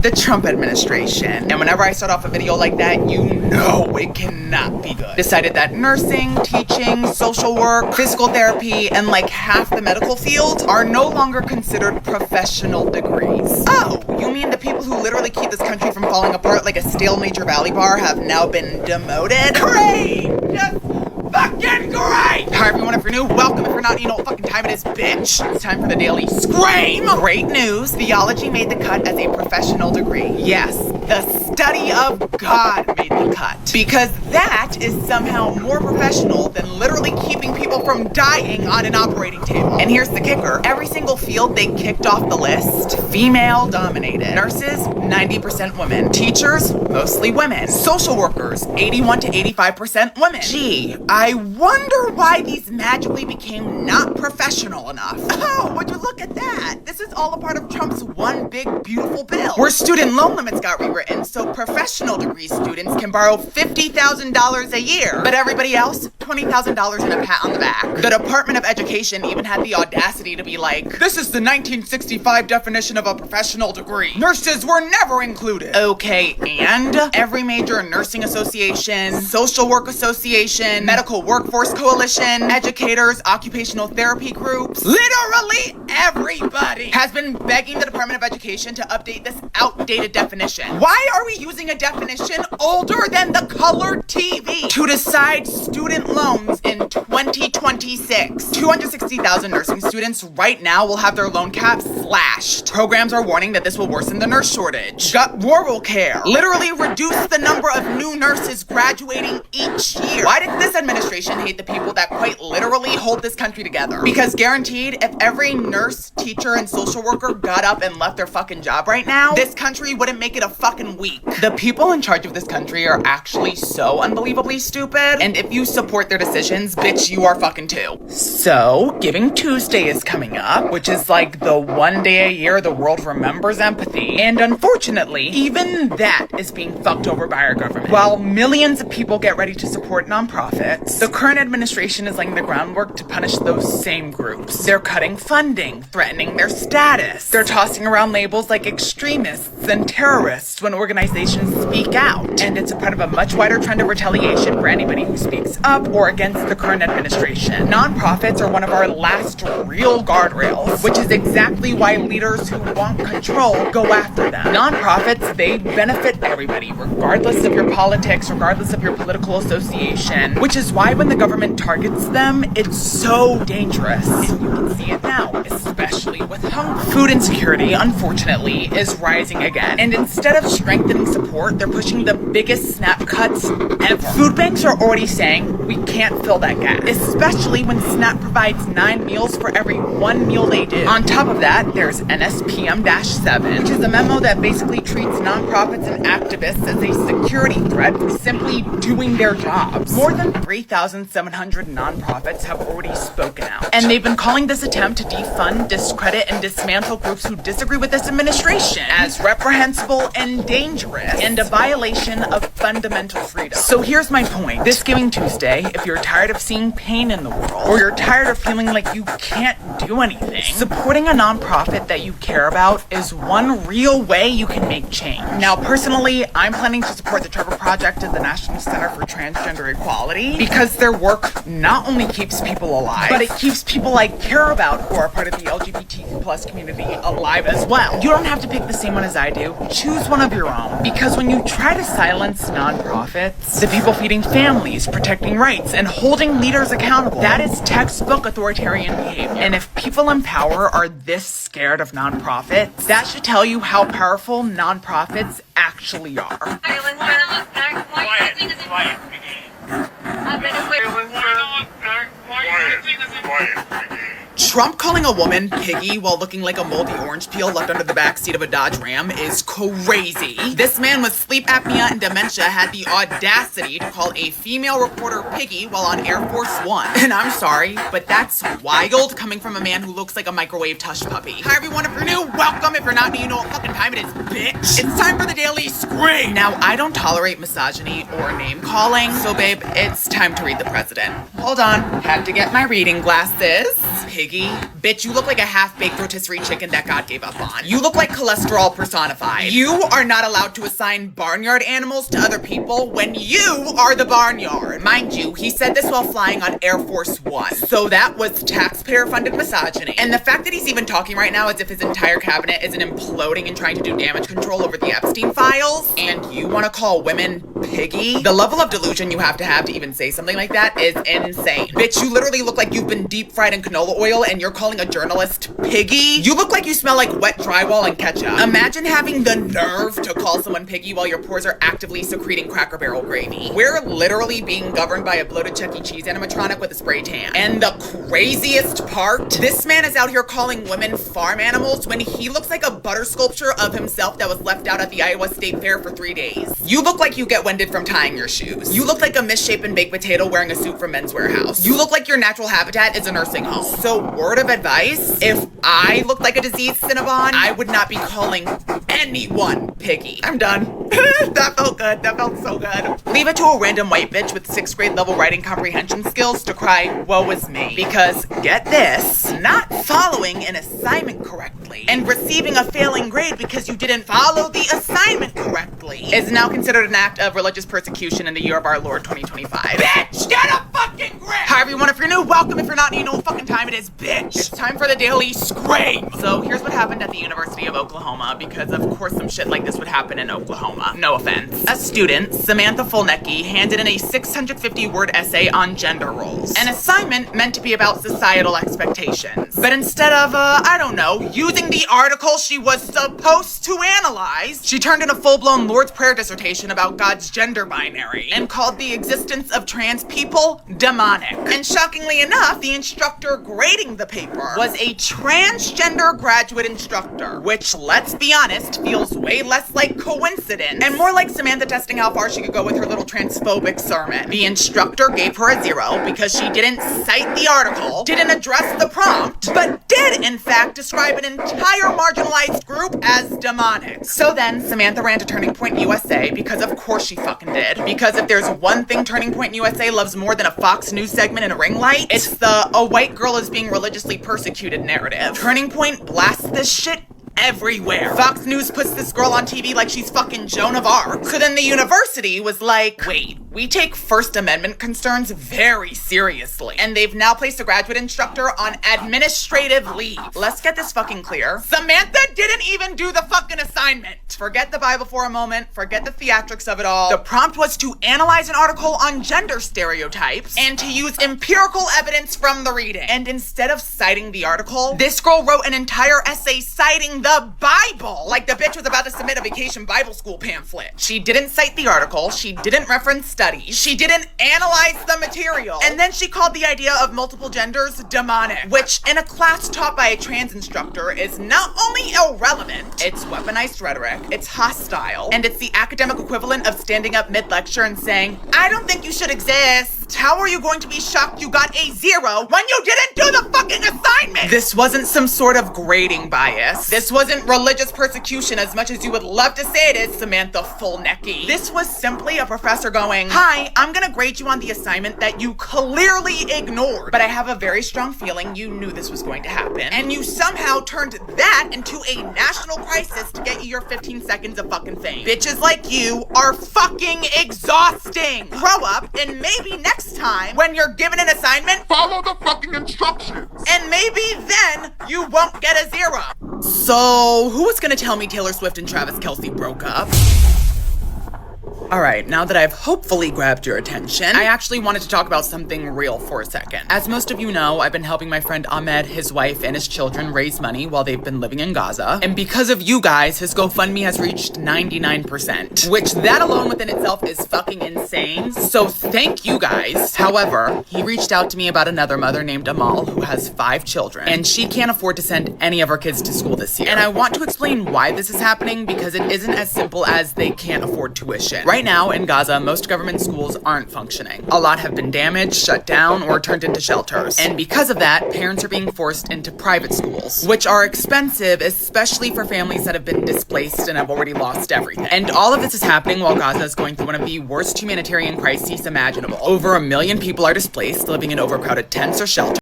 the Trump administration. And whenever I start off a video like that, you know it cannot be good. Decided that nursing, teaching, social work, physical therapy, and like half the medical field are no longer considered professional degrees. Oh, you mean the people who literally keep this country from falling apart like a stale Major Valley bar have now been demoted? Great! Just fucking great! Hi everyone, if you're new, welcome. If you're not, you know what fucking time it is, bitch. It's time for the Daily Scream! Great news, theology made the cut as a professional degree. Yes, the study of God made the cut. Because that is somehow more professional than literally keeping people from dying on an operating table. And here's the kicker. Every single field they kicked off the list, female dominated. Nurses, 90% women. Teachers, mostly women. Social workers, 81 to 85% women. Gee, I wonder why these magically became not professional enough. Oh, would you look at that? This is all a part of Trump's one big beautiful bill, where student loan limits got rewritten so professional degree students can borrow $50,000 a year. But everybody else, $20,000 and a pat on the back. The Department of Education even had the audacity to be like, this is the 1965 definition of a professional degree. Nurses were never included. Okay, and every major nursing association, social work association, medical workforce coalition, educators, occupational therapy groups, literally everybody has been begging the Department of Education to update this outdated definition. Why are we using a definition older than the color TV to decide student loans in 2026? 260,000 nursing students right now will have their loan caps slashed. Programs are warning that this will worsen the nurse shortage. Gut rural care literally reduce the number of new nurses graduating each year. Why did this administration hate the people that quite literally hold this country together? Because guaranteed, if every nurse, teacher, and social worker got up and left their fucking job right now, this country wouldn't make it a fucking week. The people in charge of this country are actually so unbelievably stupid, and if you support their decisions, bitch, you are fucking too. So, Giving Tuesday is coming up, which is like the one day a year the world remembers empathy, and unfortunately, even that is being fucked over by our government. While millions of people get ready to support nonprofits, the current administration is laying the groundwork to punish those same groups. They're cutting funding, threatening their status. They're tossing around labels like extremists and terrorists when organizations speak out. And it's a part of a much wider trend of retaliation for anybody who speaks up or against the current administration. Nonprofits are one of our last real guardrails, which is exactly why leaders who want control go after them. Nonprofits, they benefit everybody, regardless of your politics, regardless of your political association, which is why when the government targets them, it's so dangerous. And you can see it now, especially with hunger. Food insecurity, unfortunately, is rising again. And instead of strengthening support, they're pushing the biggest SNAP cuts ever. Food banks are already saying we can't fill that gap, especially when SNAP provides 9 meals for every 1 meal they do. On top of that, there's NSPM-7, which is a memo that basically treats nonprofits and activists as a security threat for simply doing their jobs. More than 3,700 nonprofits have already spoken out, and they've been calling this attempt to defund, discredit, and dismantle groups who disagree with this administration as reprehensible and dangerous and a violation of fundamental freedom. So here's my point. This Giving Tuesday, if you're tired of seeing pain in the world, or you're tired of feeling like you can't do anything, supporting a nonprofit that you care about is one real way you can make change. Now, personally, I'm planning to support the Trevor Project and the National Center for Transgender Equality because their work not only keeps people alive, but it keeps people I care about who are part of the LGBTQ plus community alive as well. You don't have to pick the same one as I do. Choose one of your own. Because when you try to silence nonprofits, the people feeding families, protecting rights, and holding leaders accountable, that is textbook authoritarian behavior. And if people in power are this scared of nonprofits, that should tell you how powerful nonprofits actually are. Trump calling a woman piggy while looking like a moldy orange peel left under the backseat of a Dodge Ram is crazy. This man with sleep apnea and dementia had the audacity to call a female reporter piggy while on Air Force One. And I'm sorry, but that's wild coming from a man who looks like a microwave tush puppy. Hi everyone, if you're new, welcome. If you're not new, you know what fucking time it is, bitch. It's time for the Daily Scream. Now, I don't tolerate misogyny or name calling, so babe, it's time to read the president. Hold on, had to get my reading glasses. Piggy piggy? Bitch, you look like a half-baked rotisserie chicken that God gave up on. You look like cholesterol personified. You are not allowed to assign barnyard animals to other people when you are the barnyard. Mind you, he said this while flying on Air Force One. So that was taxpayer-funded misogyny. And the fact that he's even talking right now as if his entire cabinet isn't imploding and trying to do damage control over the Epstein files, and you want to call women piggy? The level of delusion you have to even say something like that is insane. Bitch, you literally look like you've been deep fried in canola oil and you're calling a journalist piggy? You look like you smell like wet drywall and ketchup. Imagine having the nerve to call someone piggy while your pores are actively secreting Cracker Barrel gravy. We're literally being governed by a bloated Chuck E. Cheese animatronic with a spray tan. And the craziest part, this man is out here calling women farm animals when he looks like a butter sculpture of himself that was left out at the Iowa State Fair for 3 days. You look like you get winded from tying your shoes. You look like a misshapen baked potato wearing a suit from Men's Warehouse. You look like your natural habitat is a nursing home. So word of advice, if I looked like a diseased Cinnabon, I would not be calling anyone piggy. I'm done. That felt good. That felt so good. Leave it to a random white bitch with 6th grade level writing comprehension skills to cry, woe is me. Because, get this, not following an assignment correctly and receiving a failing grade because you didn't follow the assignment correctly is now considered an act of religious persecution in the year of our Lord 2025. Bitch, get a fucking grip! Hi everyone, if you're new, welcome. If you're not, you know what fucking time it is, bitch. It's time for the daily scream. So here's what happened at the University of Oklahoma, because of course some shit like this would happen in Oklahoma. No offense. A student, Samantha Fulnecki, handed in a 650-word essay on gender roles. An assignment meant to be about societal expectations. But instead of, I don't know, using the article she was supposed to analyze, she turned in a full-blown Lord's Prayer dissertation about God's gender binary and called the existence of trans people demonic. And shockingly enough, the instructor grading the paper was a transgender graduate instructor, which, let's be honest, feels way less like coincidence and more like Samantha testing how far she could go with her little transphobic sermon. The instructor gave her a 0 because she didn't cite the article, didn't address the prompt, but did in fact describe an entire marginalized group as demonic. So then Samantha ran to Turning Point USA because of course she fucking did. Because if there's one thing Turning Point USA loves more than a Fox News segment in a ring light, it's the a white girl is being religiously persecuted narrative. Turning Point blasts this shit everywhere. Fox News puts this girl on TV like she's fucking Joan of Arc. So then the university was like, wait, we take First Amendment concerns very seriously. And they've now placed a graduate instructor on administrative leave. Let's get this fucking clear. Samantha didn't even do the fucking assignment. Forget the Bible for a moment. Forget the theatrics of it all. The prompt was to analyze an article on gender stereotypes and to use empirical evidence from the reading. And instead of citing the article, this girl wrote an entire essay citing the Bible, like the bitch was about to submit a vacation Bible school pamphlet. She didn't cite the article, she didn't reference studies, she didn't analyze the material, and then she called the idea of multiple genders demonic, which in a class taught by a trans instructor is not only irrelevant, it's weaponized rhetoric, it's hostile, and it's the academic equivalent of standing up mid-lecture and saying, I don't think you should exist. How are you going to be shocked you got a 0 when you didn't do the fucking assignment? This wasn't some sort of grading bias. This wasn't religious persecution as much as you would love to say it is, Samantha Fulnecki. This was simply a professor going, hi, I'm gonna grade you on the assignment that you clearly ignored, but I have a very strong feeling you knew this was going to happen, and you somehow turned that into a national crisis to get you your 15 seconds of fucking fame. Bitches like you are fucking exhausting. Grow up, and maybe next time when you're given an assignment, follow the fucking instructions. And maybe then you won't get a 0. So who was gonna tell me Taylor Swift and Travis Kelce broke up? Alright, now that I've hopefully grabbed your attention, I actually wanted to talk about something real for a second. As most of you know, I've been helping my friend Ahmed, his wife, and his children raise money while they've been living in Gaza. And because of you guys, his GoFundMe has reached 99%, which that alone within itself is fucking insane. So thank you guys. However, he reached out to me about another mother named Amal who has 5 children, and she can't afford to send any of her kids to school this year. And I want to explain why this is happening because it isn't as simple as they can't afford tuition. Right now in Gaza, most government schools aren't functioning. A lot have been damaged, shut down, or turned into shelters. And because of that, parents are being forced into private schools, which are expensive, especially for families that have been displaced and have already lost everything. And all of this is happening while Gaza is going through one of the worst humanitarian crises imaginable. Over 1 million people are displaced, living in overcrowded tents or shelters.